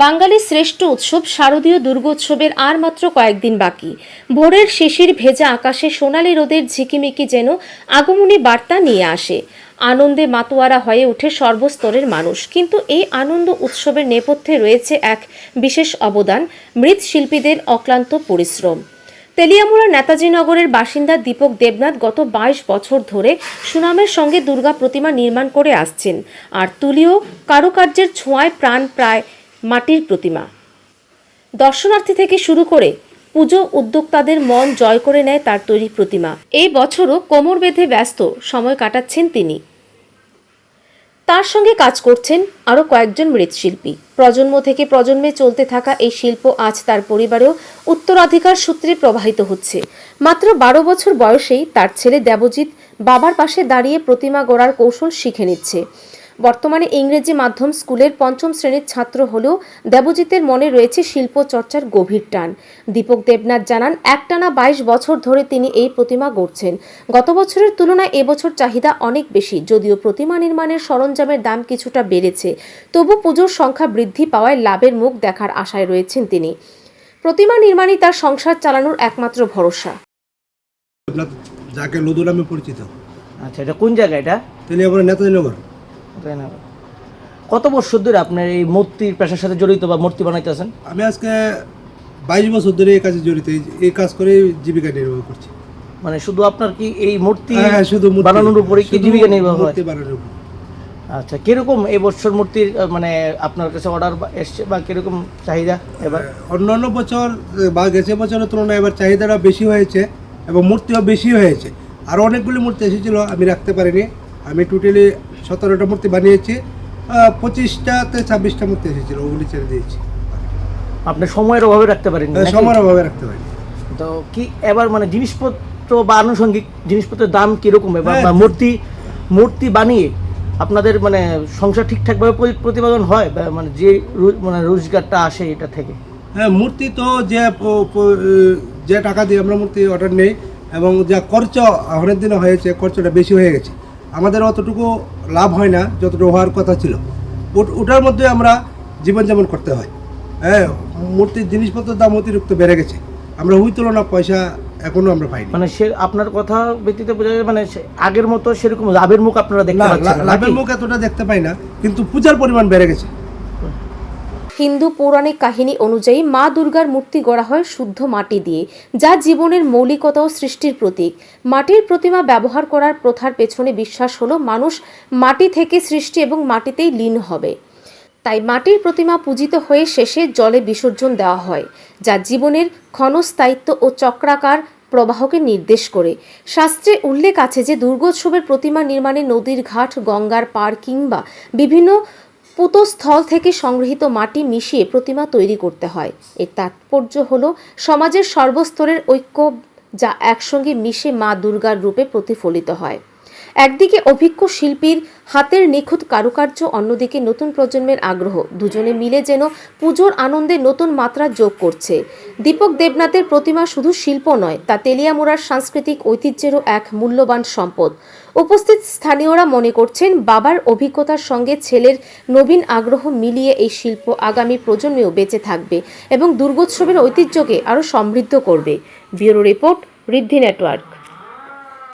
বাঙালির শ্রেষ্ঠ উৎসব শারদীয় দুর্গোৎসবের আর মাত্র কয়েকদিন বাকি। ভোরের শিশির ভেজা আকাশে সোনালি রোদের ঝিকিমিকি যেন আগমনী বার্তা নিয়ে আসে। আনন্দে মাতোয়ারা হয়ে ওঠে সর্বস্তরের মানুষ। কিন্তু এই আনন্দ উৎসবের নেপথ্যে রয়েছে এক বিশেষ অবদান, মৃৎশিল্পীদের অক্লান্ত পরিশ্রম। তেলিয়ামুড়ার নেতাজিনগরের বাসিন্দা দীপক দেবনাথ গত 22 বছর ধরে সুনামের সঙ্গে দুর্গা প্রতিমা নির্মাণ করে আসছেন। আর তুলীয় কারুকার্যের ছোঁয়ায় প্রাণ প্রায় মাটির প্রতিমা। দর্শনার্থী থেকে শুরু করে পুজো উদ্যোক্তাদের মন জয় করে নেয় তার তৈরি প্রতিমা। এই বছরও কোমর বেঁধে ব্যস্ত সময় কাটাচ্ছেন তিনি। তার সঙ্গে কাজ করছেন আরও কয়েকজন মৃৎশিল্পী। প্রজন্ম থেকে প্রজন্মে চলতে থাকা এই শিল্প আজ তার পরিবারেও উত্তরাধিকার সূত্রে প্রবাহিত হচ্ছে। মাত্র 12 বছর বয়সেই তার ছেলে দেবজিৎ বাবার পাশে দাঁড়িয়ে প্রতিমা গড়ার কৌশল শিখে নিচ্ছে। বর্তমানে ইংরেজি মাধ্যম স্কুলের 5ম শ্রেণীর ছাত্র হলেও দেবজিতের মনে রয়েছে শিল্প চর্চার গভীর টান। দীপক দেবনাথ জানান, একটানা 22 বছর ধরে তিনি এই প্রতিমা গড়ছেন। গত বছরের তুলনায় এবছর চাহিদা অনেক বেশি। যদিও প্রতিমা নির্মাণের সরঞ্জামের দাম কিছুটা বেড়েছে, তবু পুজোর সংখ্যা বৃদ্ধি পাওয়ায় লাভের মুখ দেখার আশায় রয়েছেন তিনি। প্রতিমা নির্মাণই তার সংসার চালানোর একমাত্র ভরসা। যাকে লুদু নামে পরিচিত। আচ্ছা, এটা কোন জায়গা? এটা তেলিয়ামুড়া নেতাজিনগর। কত বছর ধরে আপনার এই মূর্তির পেশার সাথে জড়িত বা মূর্তি বানাইতেছেন? আমি আজকে 22 বছর ধরে এই কাজে জড়িত। এই কাজ করে জীবিকা নির্বাহ করছি। মানে শুধু আপনার কি এই মূর্তি শুধু বানানোর উপরে কি জীবিকা নির্বাহ হয়? আচ্ছা, কিরকম এই বছর মূর্তির মানে আপনার কাছে অর্ডার এসছে বা কিরকম চাহিদা? এবার অন্যান্য বছর বা গেছে বছরের তুলনায় এবার চাহিদাটা বেশি হয়েছে এবং মূর্তিও বেশি হয়েছে। আরও অনেকগুলি মূর্তি এসেছিলো, আমি রাখতে পারিনি। আমি টোটালি 17টা মূর্তি বানিয়েছি। 25টাতে 26টা মূর্তি এসেছিলো, ওগুলি ছেড়ে দিয়েছি। আপনি সময়ের অভাবে রাখতে পারেননি? সময়ের অভাবে রাখতে পারিনি। তো কি এবার মানে জিনিসপত্র বা আনুষঙ্গিক জিনিসপত্রের দাম কিরকম? এবার মূর্তি বানিয়ে আপনাদের মানে সংসার ঠিকঠাকভাবে প্রতিপাদন হয় মানে যে মানে রোজগারটা আসে এটা থেকে? হ্যাঁ, মূর্তি তো যে টাকা দিয়ে আমরা মূর্তি অর্ডার নেই এবং যা খরচ অনেক দিনও হয়েছে, খরচটা বেশি হয়ে গেছে। আমাদের অতটুকু লাভ হয় না যতটুকু হওয়ার কথা ছিল। ওটার মধ্যে আমরা জীবনযাপন করতে হয়। হ্যাঁ, মূর্তির জিনিসপত্রের দাম অতিরিক্ত বেড়ে গেছে। আমরা ওই তুলনা পয়সা এখনো আমরা পাইনি। মানে সে আপনার কথা ব্যতীত বোঝা যায় মানে আগের মতো সেরকম লাভের মুখ আপনারা দেখতে পাচ্ছেন না? লাভের মুখ এতটা দেখতে পাই না, কিন্তু পূজার পরিমাণ বেড়ে গেছে। হিন্দু পৌরাণিক কাহিনী অনুযায়ী মা দুর্গার মূর্তি গড়া হয় শুদ্ধ মাটি দিয়ে, যা জীবনের মৌলিকতা ও সৃষ্টির প্রতীক। মাটির প্রতিমা ব্যবহার করার প্রথার পেছনে বিশ্বাস হলো মানুষ মাটি থেকে সৃষ্টি এবং মাটিতেই লীন হবে। তাই মাটির প্রতিমা পূজিত হয়ে শেষে জলে বিসর্জন দেওয়া হয়, যা জীবনের ক্ষণস্থায়িত্ব ও চক্রাকার প্রবাহকে নির্দেশ করে। শাস্ত্রে উল্লেখ আছে যে দুর্গোৎসবের প্রতিমা নির্মাণে নদীর ঘাট, গঙ্গার পাড় কিংবা বিভিন্ন পুতস্থল থেকে সংগৃহীত মাটি মিশিয়ে প্রতিমা তৈরি করতে হয়। এর তাৎপর্য হলো সমাজের সর্বস্তরের ঐক্য, যা একসঙ্গে মিশে মা দুর্গার রূপে প্রতিফলিত হয়। একদিকে অভিজ্ঞ শিল্পীর হাতের নিখুঁত কারুকার্য, অন্যদিকে নতুন প্রজন্মের আগ্রহ, দুজনে মিলে যেন পুজোর আনন্দে নতুন মাত্রা যোগ করছে। দীপক দেবনাথের প্রতিমা শুধু শিল্প নয়, তা তেলিয়ামুড়ার সাংস্কৃতিক ঐতিহ্যেরও এক মূল্যবান সম্পদ। উপস্থিত স্থানীয়রা মনে করছেন, বাবার অভিজ্ঞতার সঙ্গে ছেলের নবীন আগ্রহ মিলিয়ে এই শিল্প আগামী প্রজন্মেও বেঁচে থাকবে এবং দুর্গোৎসবের ঐতিহ্যকে আরও সমৃদ্ধ করবে। ব্যুরো রিপোর্ট, ঋদ্ধি নেটওয়ার্ক।